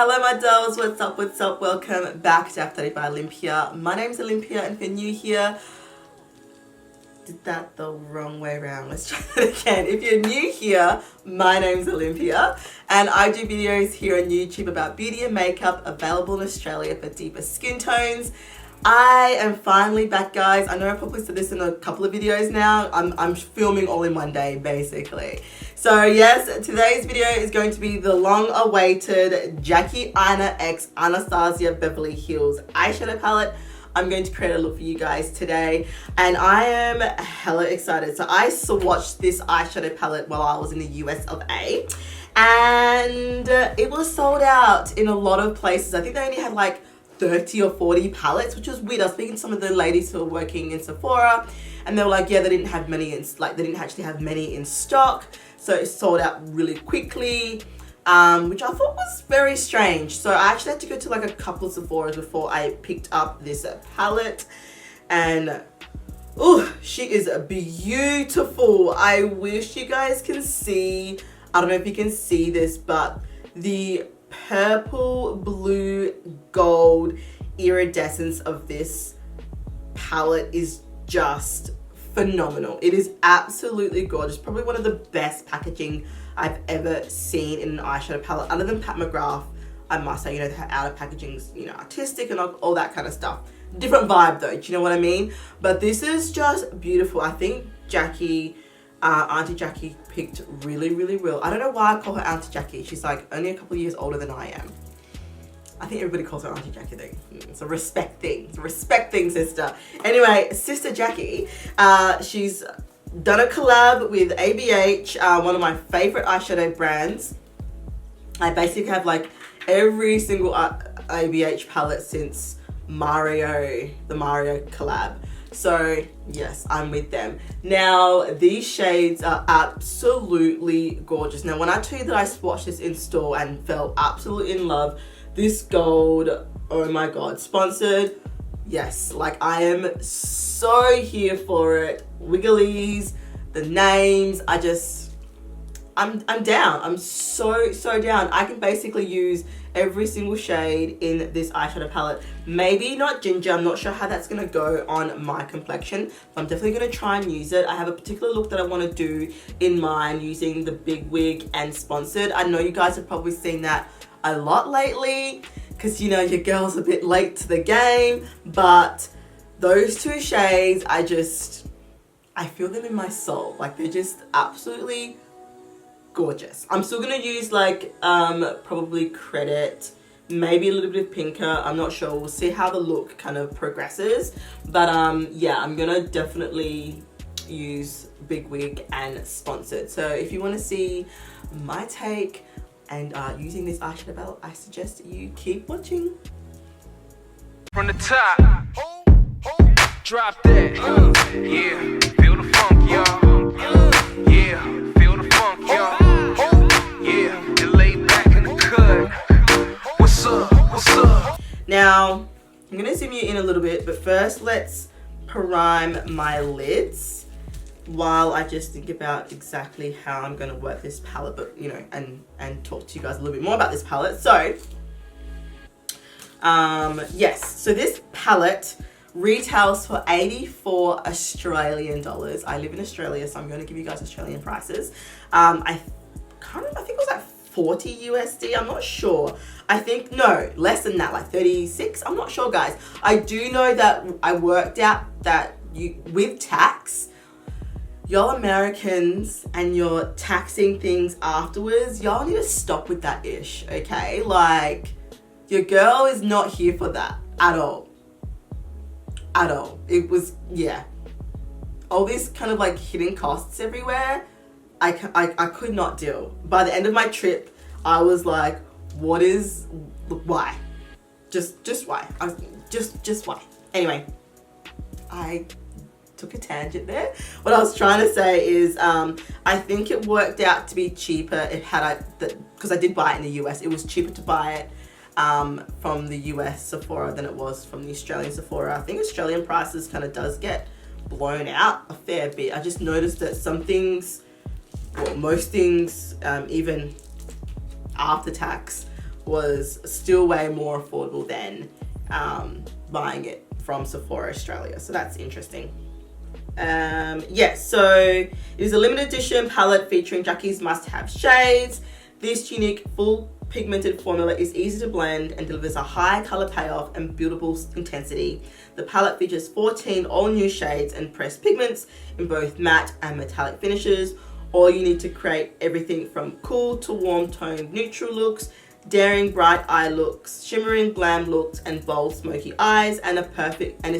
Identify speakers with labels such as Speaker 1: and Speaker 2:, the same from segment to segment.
Speaker 1: Hello my dolls, what's up, welcome back to Afrodite by Olympia. My name's Olympia, and if you're new here, did that the wrong way around, let's try it again. If you're new here, my name's Olympia, and I do videos here on YouTube about beauty and makeup, available in Australia for deeper skin tones. I am finally back, guys. I know I probably said this in a couple of videos now. I'm filming all in one day, basically. So yes, today's video is going to be the long-awaited Jackie Aina x Anastasia Beverly Hills eyeshadow palette. I'm going to create a look for you guys today, and I am hella excited. So I swatched this eyeshadow palette while I was in the US of A, and it was sold out in a lot of places. I think they only had like 30 or 40 palettes, which was weird. I was speaking to some of the ladies who were working in Sephora, and they were like, yeah, they didn't have many in, they didn't actually have many in stock, so it sold out really quickly, which I thought was very strange. So I actually had to go to like a couple of Sephoras before I picked up this palette, and oh, she is beautiful. I wish you guys can see, I don't know if you can see this, but the purple, blue, gold iridescence of this palette is just phenomenal. It is absolutely gorgeous. Probably one of the best packaging I've ever seen in an eyeshadow palette, other than Pat McGrath. I must say, you know, the outer packaging's, you know, artistic and all that kind of stuff. Different vibe though, do you know what I mean? But this is just beautiful. I think Jackie, Auntie Jackie picked really well. I don't know why I call her Auntie Jackie. She's like only a couple of years older than I am. I think everybody calls her Auntie Jackie though. It's a respect thing. It's a respect thing, sister. Anyway, Sister Jackie, she's done a collab with ABH, one of my favorite eyeshadow brands. I basically have like every single ABH palette since the Mario collab. So yes, I'm with them. Now these shades are absolutely gorgeous. Now when I tell you that I swatched this in store and fell absolutely in love, this gold, oh my god, sponsored, yes, like I am so here for it. Wigglies, the names, I'm down. I'm so down. I can basically use every single shade in this eyeshadow palette. Maybe not ginger, I'm not sure how that's gonna go on my complexion, but I'm definitely gonna try and use it. I have a particular look that I wanna do in mine using the Big Wig and Sponsored. I know you guys have probably seen that a lot lately, because you know, your girl's a bit late to the game, but those two shades, I feel them in my soul. Like they're just absolutely gorgeous. I'm still gonna use like probably Credit, maybe a little bit of Pinker, I'm not sure. We'll see how the look kind of progresses, but yeah, I'm gonna definitely use Big Wig and Sponsored. So if you want to see my take and using this eyeshadow palette, I suggest you keep watching.
Speaker 2: From the top, drop that, yeah, feel the funk, y'all, yeah, feel the funk, y'all, yeah, you lay back in the cut, what's up?
Speaker 1: Now, I'm gonna zoom you in a little bit, but first let's prime my lids while I just think about exactly how I'm gonna work this palette, but you know, and talk to you guys a little bit more about this palette. So, yes, so this palette retails for 84 Australian dollars. I live in Australia, so I'm going to give you guys Australian prices. I think it was like 40 USD, I'm not sure. I think, no, less than that, like 36, I'm not sure, guys. I do know that I worked out that with tax, y'all Americans and you're taxing things afterwards, y'all need to stop with that ish, okay? Like, your girl is not here for that at all. At all. It was, yeah. All these kind of like hidden costs everywhere, I could not deal. By the end of my trip, I was like, why? Just why? Just why? Anyway, I took a tangent there. What I was trying to say is, I think it worked out to be cheaper because I did buy it in the US. It was cheaper to buy it from the US Sephora than it was from the Australian Sephora. I think Australian prices kind of does get blown out a fair bit. I just noticed that some things, well, most things, even after tax, was still way more affordable than buying it from Sephora Australia. So that's interesting. Yes, so it is a limited edition palette featuring Jackie's must-have shades. This unique full pigmented formula is easy to blend and delivers a high color payoff and beautiful intensity. The palette features 14 all-new shades and pressed pigments in both matte and metallic finishes. All you need to create everything from cool to warm toned neutral looks, daring bright eye looks, shimmering glam looks, and bold smoky eyes, and is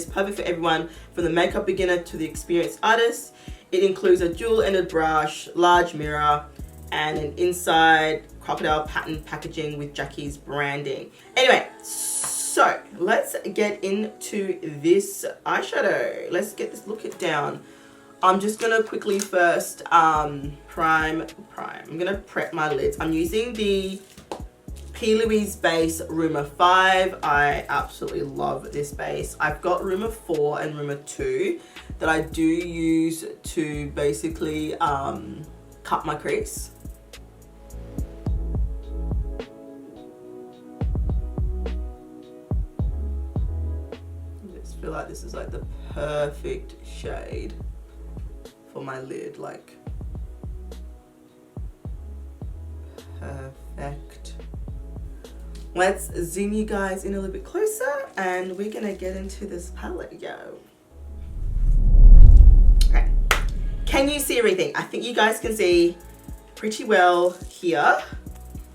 Speaker 1: perfect for everyone from the makeup beginner to the experienced artist. It includes a dual-ended brush, large mirror, and an inside crocodile pattern packaging with Jackie's branding. Anyway, so let's get into this eyeshadow. Let's get this look it down. I'm just gonna quickly first prime. I'm gonna prep my lids. I'm using the P. Louise base Rumor 5. I absolutely love this base. I've got Rumor 4 and Rumor 2 that I do use to basically cut my crease. I just feel like this is like the perfect shade for my lid, like perfect. Let's zoom you guys in a little bit closer and we're gonna get into this palette, yo. Okay, can you see everything? I think you guys can see pretty well here.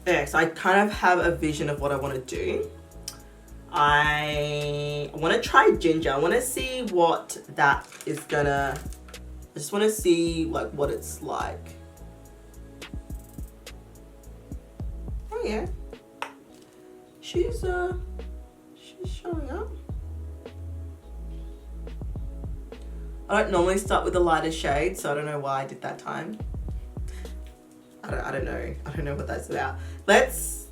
Speaker 1: Okay, so I kind of have a vision of what I want to do. I want to try ginger. I want to see what that is gonna, I just want to see like what it's like. Oh yeah. She's showing up. I don't normally start with the lighter shade, so I don't know why I did that time. I don't know what that's about. Let's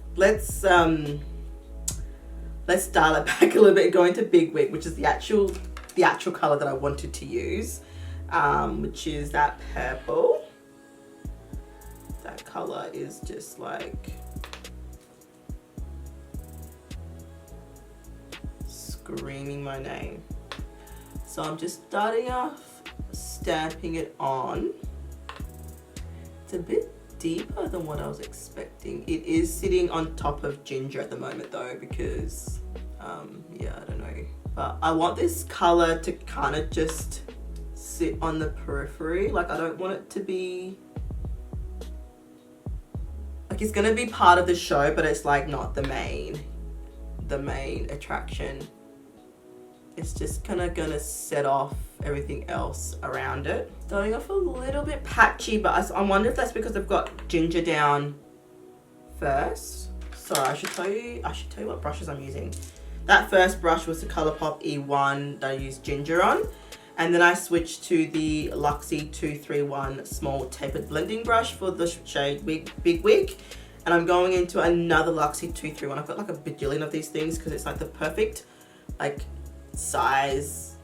Speaker 1: dial it back a little bit and go into Big Wig, which is the actual color that I wanted to use, which is that purple. That color is just like screaming my name. So I'm just starting off stamping it on. It's a bit deeper than what I was expecting. It is sitting on top of ginger at the moment though, because yeah, I don't know, but I want this color to kind of just sit on the periphery. Like I don't want it to be like, it's gonna be part of the show, but it's like not the main attraction. It's just kind of gonna set off everything else around it. Starting off a little bit patchy, but I wonder if that's because I've got ginger down first. Sorry, I should tell you what brushes I'm using. That first brush was the ColourPop E1 that I used ginger on. And then I switched to the Luxie 231 small tapered blending brush for the shade Big Wig. And I'm going into another Luxie 231. I've got like a bajillion of these things because it's like the perfect like size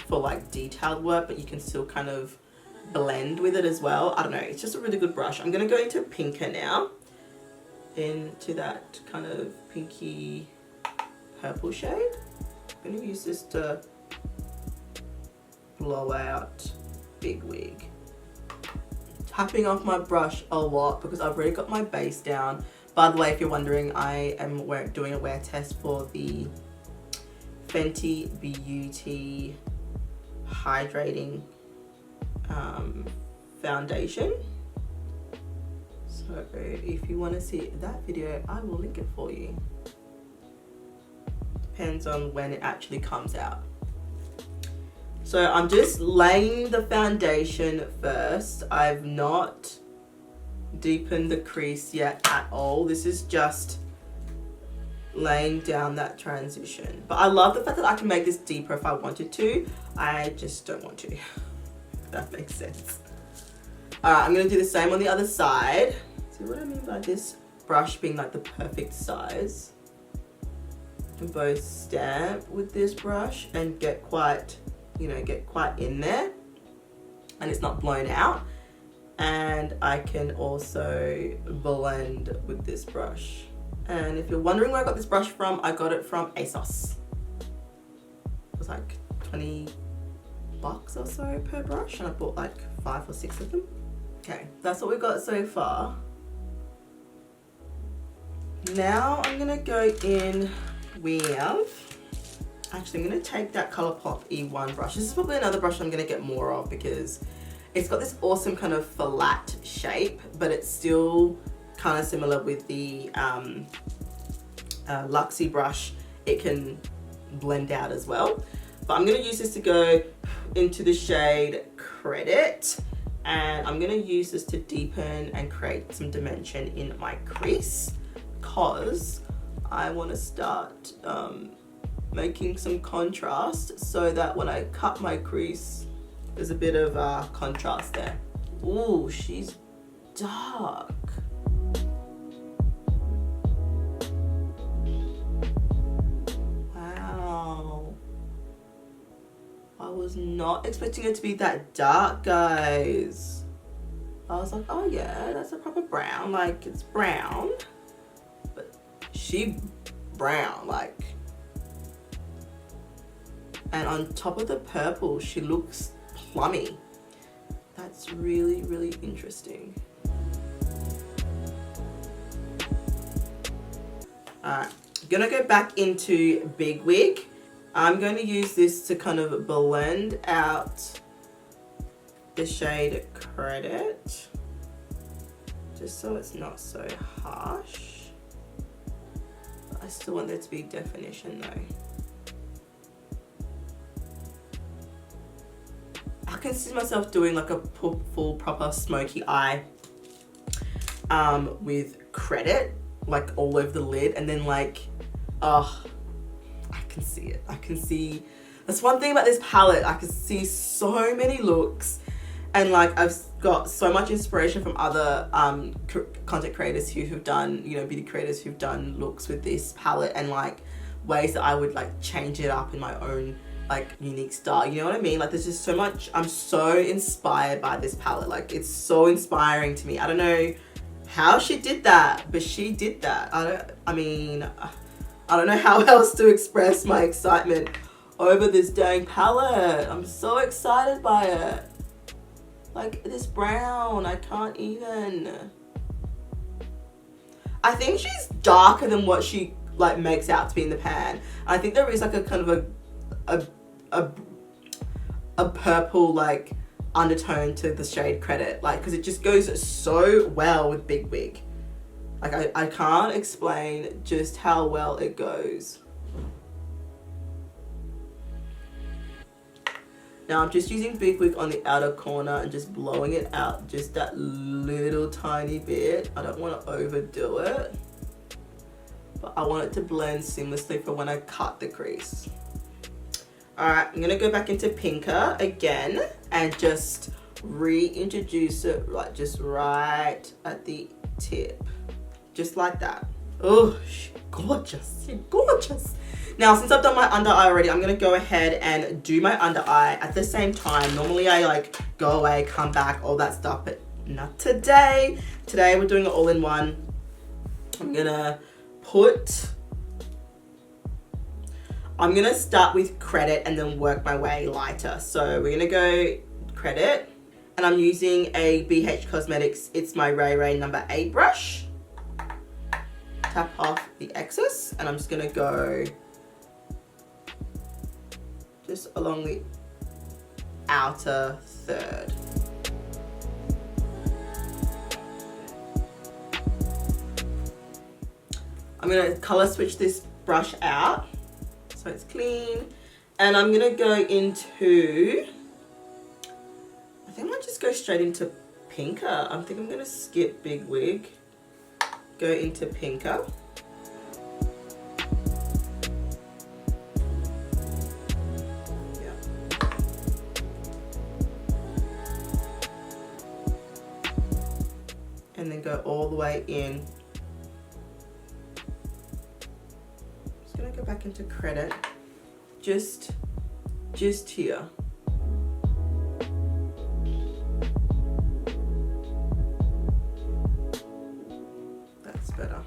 Speaker 1: for like detailed work, but you can still kind of blend with it as well. I don't know, it's just a really good brush. I'm gonna go into pinker now, into that kind of pinky purple shade. I'm gonna use this to blow out Big Wig. Tapping off my brush a lot because I've already got my base down. By the way, if you're wondering, I am doing a wear test for the Fenty Beauty Hydrating foundation. So if you want to see that video, I will link it for you. Depends on when it actually comes out. So I'm just laying the foundation first. I've not deepened the crease yet at all. This is just laying down that transition. But I love the fact that I can make this deeper if I wanted to. I just don't want to. If that makes sense. Alright, I'm gonna do the same on the other side. See what I mean by this brush being like the perfect size? You can both stamp with this brush and get quite, get quite in there, and it's not blown out. And I can also blend with this brush And if you're wondering where I got this brush from, I got it from ASOS. It was like 20 bucks or so per brush, and I bought like 5 or 6 of them. Okay, that's what we got so far. Now I'm gonna go in with, actually I'm gonna take that ColourPop E1 brush. This is probably another brush I'm gonna get more of because it's got this awesome kind of flat shape, but it's still kind of similar with the Luxie brush. It can blend out as well. But I'm gonna use this to go into the shade Credit, and I'm gonna use this to deepen and create some dimension in my crease, because I want to start making some contrast so that when I cut my crease, there's a bit of contrast there. Ooh, she's dark. Wow. I was not expecting it to be that dark, guys. I was like, oh yeah, that's a proper brown. Like, it's brown. She brown, like, and on top of the purple she looks plummy. That's really, really interesting. Alright, gonna go back into Big Wig. I'm going to use this to kind of blend out the shade Credit, just so it's not so harsh. I still want there to be definition though. I can see myself doing like a full proper smoky eye with Credit, like all over the lid, and then like, oh, I can see it. I can see, that's one thing about this palette, I can see so many looks, and like I've got so much inspiration from other content creators who've done, you know, beauty creators who've done looks with this palette, and like ways that I would like change it up in my own like unique style, you know what I mean? Like there's just so much, I'm so inspired by this palette. Like it's so inspiring to me. I don't know how she did that, but she did that. I mean, I don't know how else to express my excitement over this dang palette. I'm so excited by it. Like this brown, I can't even. I think she's darker than what she like makes out to be in the pan. I think there is like a kind of a purple like undertone to the shade Credit, like because it just goes so well with Big Wig. Like I can't explain just how well it goes. Now I'm just using Big Wig on the outer corner and just blowing it out just that little tiny bit. I don't want to overdo it, but I want it to blend seamlessly for when I cut the crease. Alright, I'm going to go back into Pinker again and just reintroduce it like just right at the tip. Just like that. Oh, she's gorgeous. She's gorgeous. Now, since I've done my under eye already, I'm going to go ahead and do my under eye at the same time. Normally, I like go away, come back, all that stuff, but not today. Today, we're doing it all in one. I'm going to start with Credit and then work my way lighter. So we're going to go Credit, and I'm using a BH Cosmetics It's My Ray Ray number 8 brush. Tap off the excess, and I'm just going to go just along the outer third. I'm going to color switch this brush out so it's clean, and I'm going to go into, I think I might just go straight into Pinker. I think I'm going to skip Big Wig, go into Pinker. And then go all the way in. Just gonna go back into Credit, just here. That's better.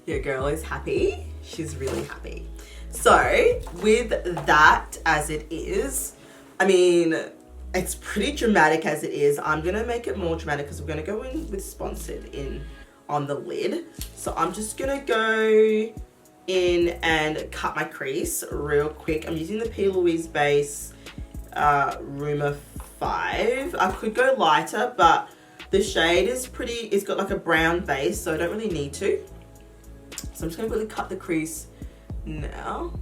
Speaker 1: Your girl is happy. She's really happy. So with that as it is, I mean, it's pretty dramatic as it is. I'm going to make it more dramatic because we're going to go in with Sponsored in on the lid. So I'm just going to go in and cut my crease real quick. I'm using the P. Louise Base Rumor 5. I could go lighter, but the shade is pretty, it's got like a brown base, so I don't really need to. So I'm just going to really cut the crease now.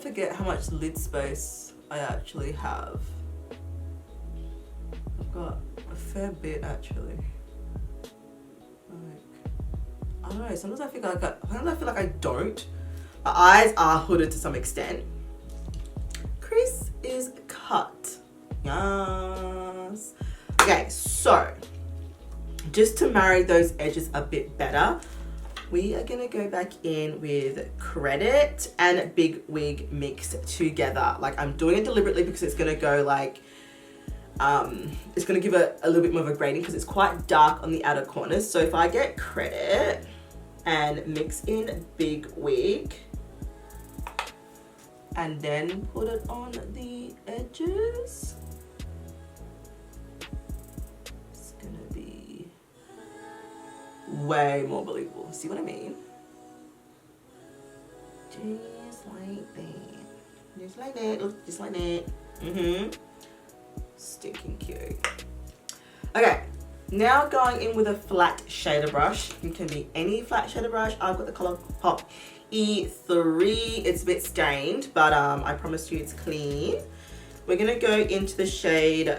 Speaker 1: Forget how much lid space I actually have. I've got a fair bit actually. Like, I don't know, sometimes I feel like I don't. My eyes are hooded to some extent. Crease is cut. Yes. Okay, so just to marry those edges a bit better, we are gonna go back in with Credit and Big Wig mixed together. Like, I'm doing it deliberately because it's gonna go like, it's gonna give it a little bit more of a grading because it's quite dark on the outer corners. So if I get Credit and mix in Big Wig and then put it on the edges, it's gonna be way more believable. See what I mean? Just like that. Just like that. Oops, just like that. Stinking cute. Okay, now going in with a flat shader brush. It can be any flat shader brush. I've got the ColourPop E3. It's a bit stained, but I promise you it's clean. We're gonna go into the shade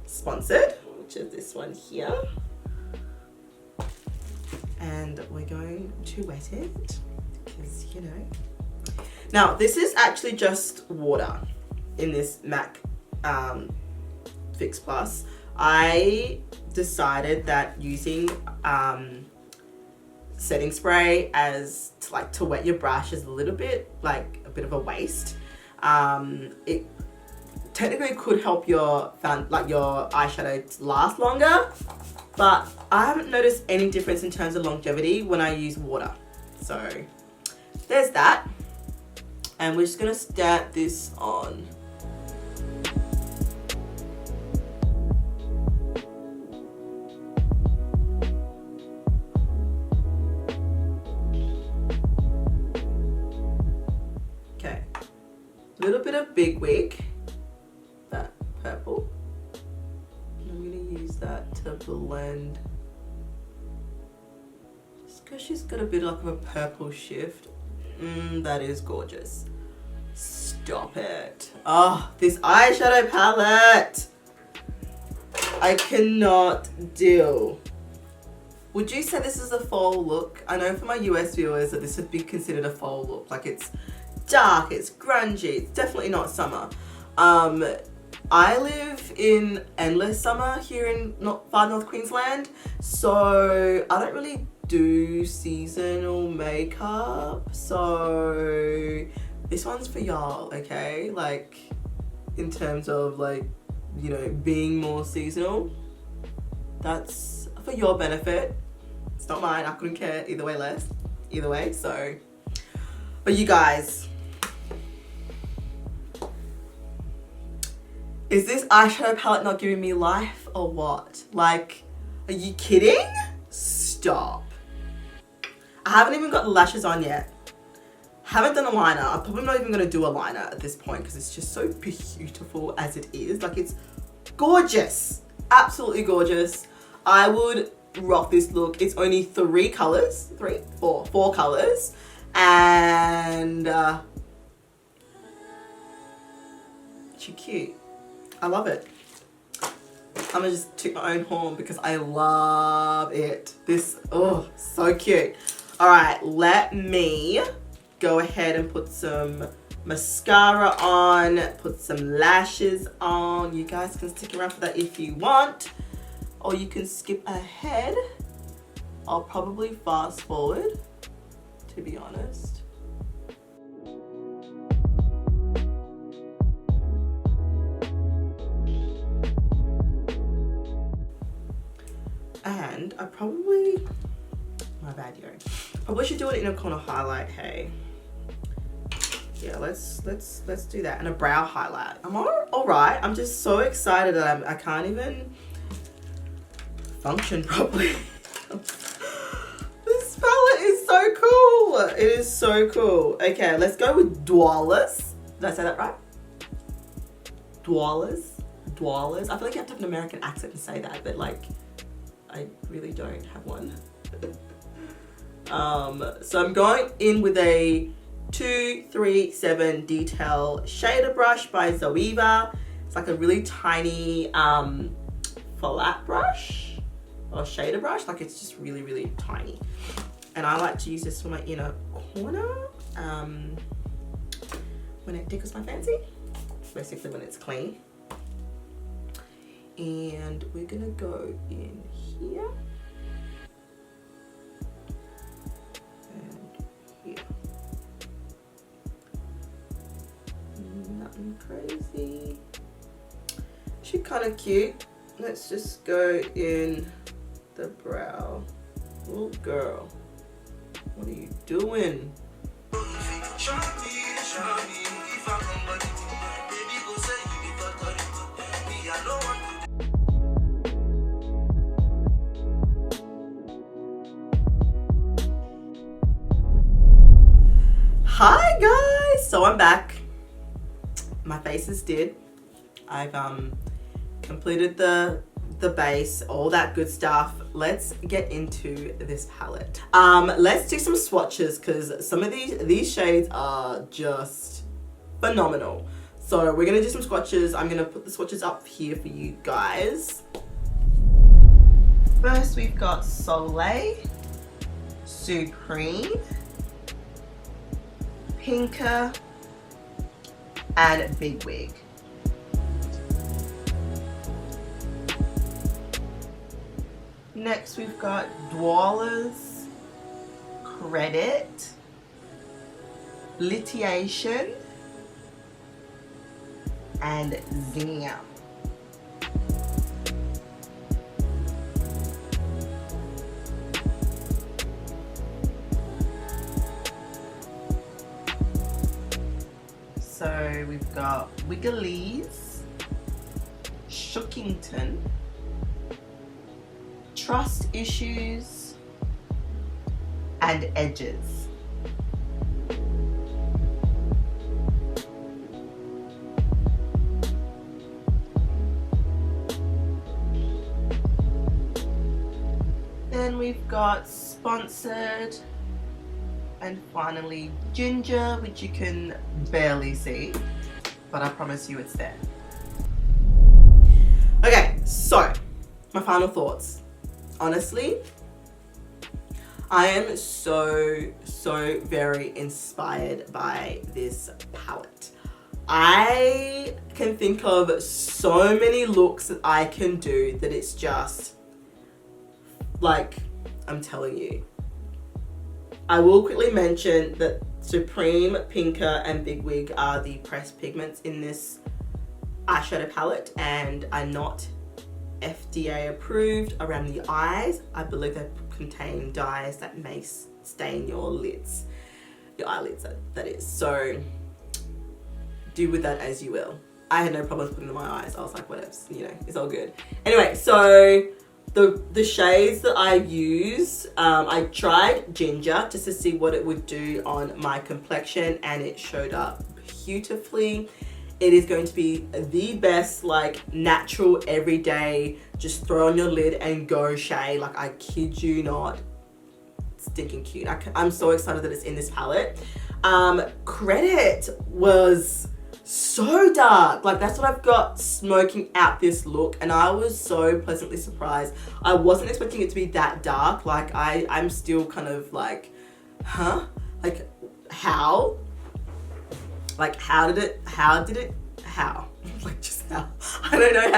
Speaker 1: Sponsored, which is this one here. And we're going to wet it because, you know. Now, this is actually just water in this MAC Fix Plus. I decided that using setting spray as to wet your brush is a little bit like a bit of a waste. It technically could help your eyeshadow last longer, but I haven't noticed any difference in terms of longevity when I use water. So there's that. And we're just gonna stamp this on. Okay, a little bit of Big Wig, that purple. I'm gonna use that to blend, just because she's got a bit like of a purple shift. That is gorgeous. Stop it. Oh, this eyeshadow palette, I cannot deal. Would you say this is a fall look? I know for my US viewers that this would be considered a fall look. Like, it's dark, it's grungy, it's definitely not summer. I live in endless summer here in far north Queensland, so I don't really do seasonal makeup. So this one's for y'all, okay? Like, in terms of like, you know, being more seasonal, that's for your benefit. It's not mine. I couldn't care either way. So, but you guys, is this eyeshadow palette not giving me life or what? Like, are you kidding? Stop. I haven't even got the lashes on yet. Haven't done a liner. I'm probably not even gonna do a liner at this point because it's just so beautiful as it is. Like, it's gorgeous. Absolutely gorgeous. I would rock this look. It's only 4 colors, and she's cute. I love it. I'm gonna just toot my own horn because I love it. This, oh, so cute. All right, let me go ahead and put some mascara on, put some lashes on. You guys can stick around for that if you want, or you can skip ahead. I'll probably fast forward, to be honest. And I probably, my bad, yo. Probably should do it in a corner highlight, hey. Yeah, let's do that. And a brow highlight. I'm all right. I'm just so excited that I can't even function properly. This palette is so cool. It is so cool. Okay, let's go with Dwellers. Did I say that right? Dwellers. I feel like you have to have an American accent to say that, but like, I really don't have one. So I'm going in with a 237 Detail Shader Brush by Zoeva. It's like a really tiny flat brush or shader brush. Like it's just really, really tiny. And I like to use this for my inner corner when it tickles my fancy. Basically when it's clean. And we're gonna go in here. Nothing crazy. She's kind of cute. Let's just go in the brow. Oh girl, what are you doing? Hi guys, so I'm back. My face is did. I've completed the base, all that good stuff. Let's get into this palette. Let's do some swatches because some of these shades are just phenomenal. So we're gonna do some swatches. I'm gonna put the swatches up here for you guys. First we've got Soleil, Supreme, Pinker, and Big Wig. Next we've got Dwellers, Credit, Litiation, and Zinnia. So we've got Wigglies, Shookington, Trust Issues, and Edges. Then we've got Sponsored, and finally Ginger, which you can barely see, but I promise you it's there. Okay, so my final thoughts. Honestly, I am so very inspired by this palette. I can think of so many looks that I can do that it's just like, I'm telling you. I will quickly mention that Supreme, Pinker, and Big Wig are the pressed pigments in this eyeshadow palette and are not FDA approved around the eyes. I believe they contain dyes that may stain your lids, your eyelids, that is. So do with that as you will. I had no problems putting them in my eyes. I was like, whatever, you know, it's all good. Anyway, so the shades that I use, I tried Ginger just to see what it would do on my complexion, and it showed up beautifully. It is going to be the best, like, natural, everyday, just throw on your lid and go shade. Like, I kid you not. Stinking cute. I'm so excited that it's in this palette. Credit was so dark. Like, that's what I've got smoking out this look, and I was so pleasantly surprised. I wasn't expecting it to be that dark. Like, I'm still kind of like, huh? Like, how? Like, how? Like, just how? I don't know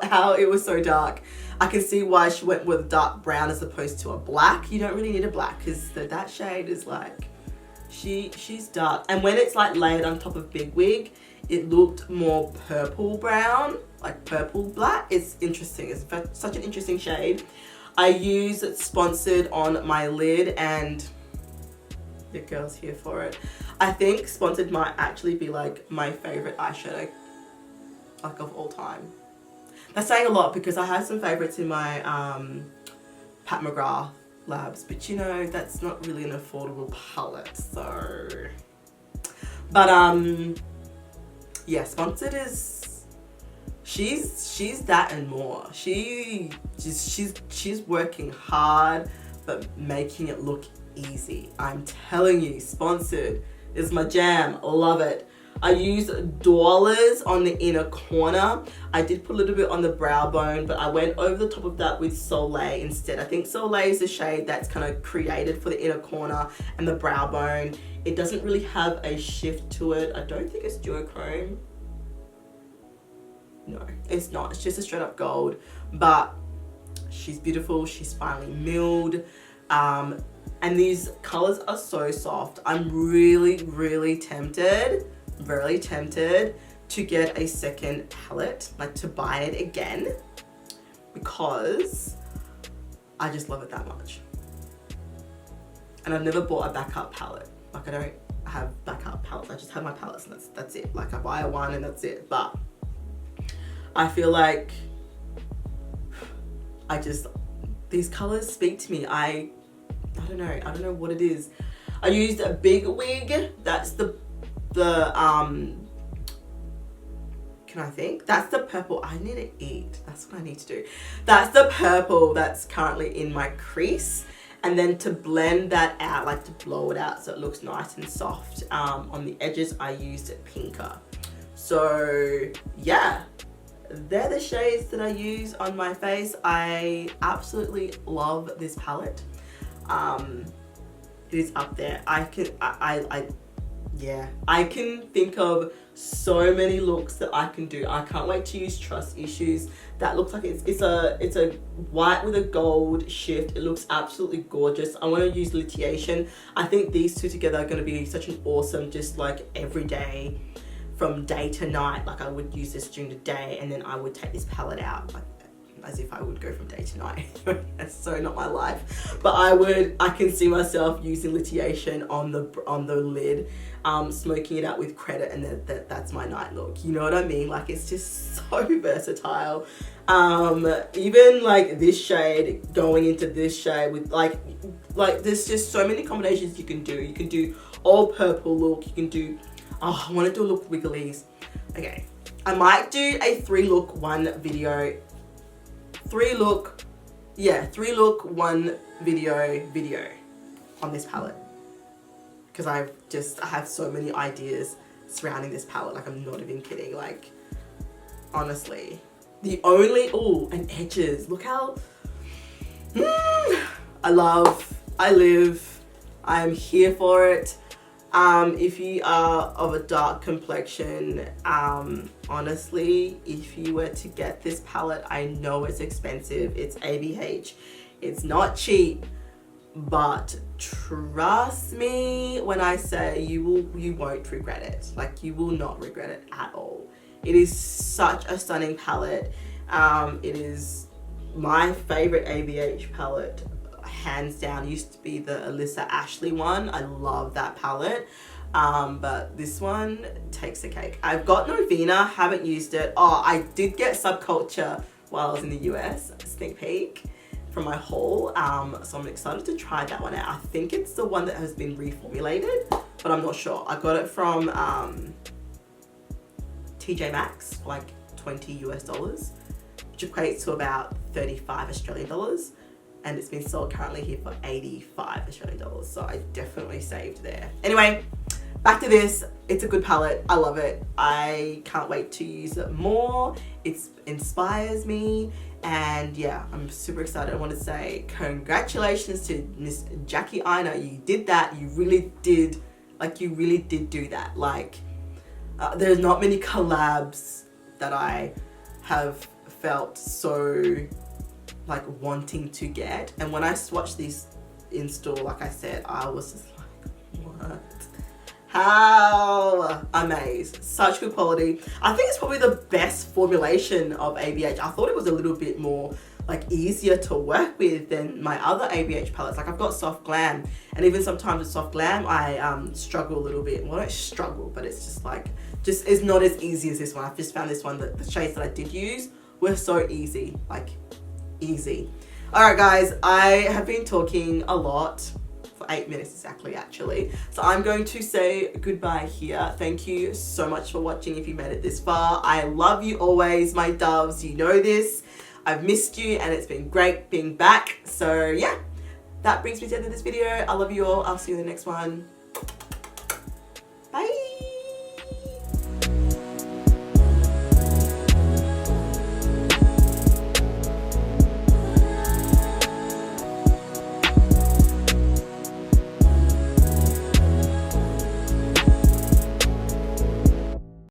Speaker 1: how it was so dark. I can see why she went with a dark brown as opposed to a black. You don't really need a black because that shade is like, she's dark. And when it's like layered on top of Big Wig, it looked more purple brown, like purple black. It's interesting. It's such an interesting shade. I use it Sponsored on my lid, and the girl's here for it. I think Sponsored might actually be like my favorite eyeshadow, like, of all time. That's saying a lot because I have some favorites in my Pat McGrath labs, but you know, that's not really an affordable palette, so. But yeah, Sponsored is, she's that and more. She's working hard but making it look easy. I'm telling you, Sponsored is my jam. Love it. I used Dollars on the inner corner. I did put a little bit on the brow bone, but I went over the top of that with Soleil instead. I think Soleil is the shade that's kind of created for the inner corner and the brow bone. It doesn't really have a shift to it. I don't think it's duochrome. No, it's not. It's just a straight up gold, but she's beautiful. She's finely milled. And these colors are so soft. I'm really, really tempted to get a second palette, like to buy it again, because I just love it that much. And I've never bought a backup palette. Like, I don't have backup palettes. I just have my palettes and that's it. Like, I buy one and that's it. But I feel like these colors speak to me. I don't know what it is. I used a Big Wig. That's can I think? That's the purple. I need to eat. That's what I need to do. That's the purple that's currently in my crease. And then to blend that out, like to blow it out so it looks nice and soft, on the edges, I used Pinker. So yeah, they're the shades that I use on my face. I absolutely love this palette. It is up there. I can think of so many looks that I can do. I can't wait to use Trust Issues. That looks like it's a white with a gold shift. It looks absolutely gorgeous. I want to use Lithiation. I think these two together are going to be such an awesome, just like everyday, from day to night. Like, I would use this during the day and then I would take this palette out, like as if I would go from day to night. That's so not my life. But I can see myself using Lithiation on the lid, smoking it out with Credit, and that's my night look. You know what I mean? Like, it's just so versatile. Even like this shade going into this shade with like there's just so many combinations you can do. You can do all purple look. You can do, oh, I want to do a look Wigglies. Okay, I might do a 3-look 1 video. 3-look 1 video on this palette, because I have so many ideas surrounding this palette. Like, I'm not even kidding. Like, honestly, the only, and edges, look how I'm here for it. If you are of a dark complexion, honestly, if you were to get this palette, I know it's expensive. It's ABH. It's not cheap, but trust me when I say you won't regret it. Like, you will not regret it at all. It is such a stunning palette. It is my favorite ABH palette. Hands down. Used to be the Alyssa Ashley one. I love that palette, but this one takes the cake. I've got Novena, haven't used it. Oh, I did get Subculture while I was in the US, a sneak peek from my haul, so I'm excited to try that one out. I think it's the one that has been reformulated, but I'm not sure. I got it from TJ Maxx for like $20 US, which equates to about 35 Australian dollars. And it's been sold currently here for 85 Australian dollars. So I definitely saved there. Anyway, back to this. It's a good palette. I love it. I can't wait to use it more. It inspires me. And yeah, I'm super excited. I want to say congratulations to Miss Jackie Aina. You did that. You really did. Like, you really did do that. Like, there's not many collabs that I have felt so like wanting to get. And when I swatched these in store, like I said, I was just like, what? How? Amazed. Such good quality. I think it's probably the best formulation of ABH. I thought it was a little bit more like easier to work with than my other ABH palettes. Like, I've got Soft Glam, and even sometimes with Soft Glam I struggle a little bit. Well, I don't struggle, but it's just like, it's not as easy as this one. I've just found this one, the shades that I did use were so easy, like easy. All right guys, I have been talking a lot for 8 minutes exactly, actually. So I'm going to say goodbye here. Thank you so much for watching if you made it this far. I love you always, my doves. You know this. I've missed you and it's been great being back. So yeah, that brings me to the end of this video. I love you all. I'll see you in the next one.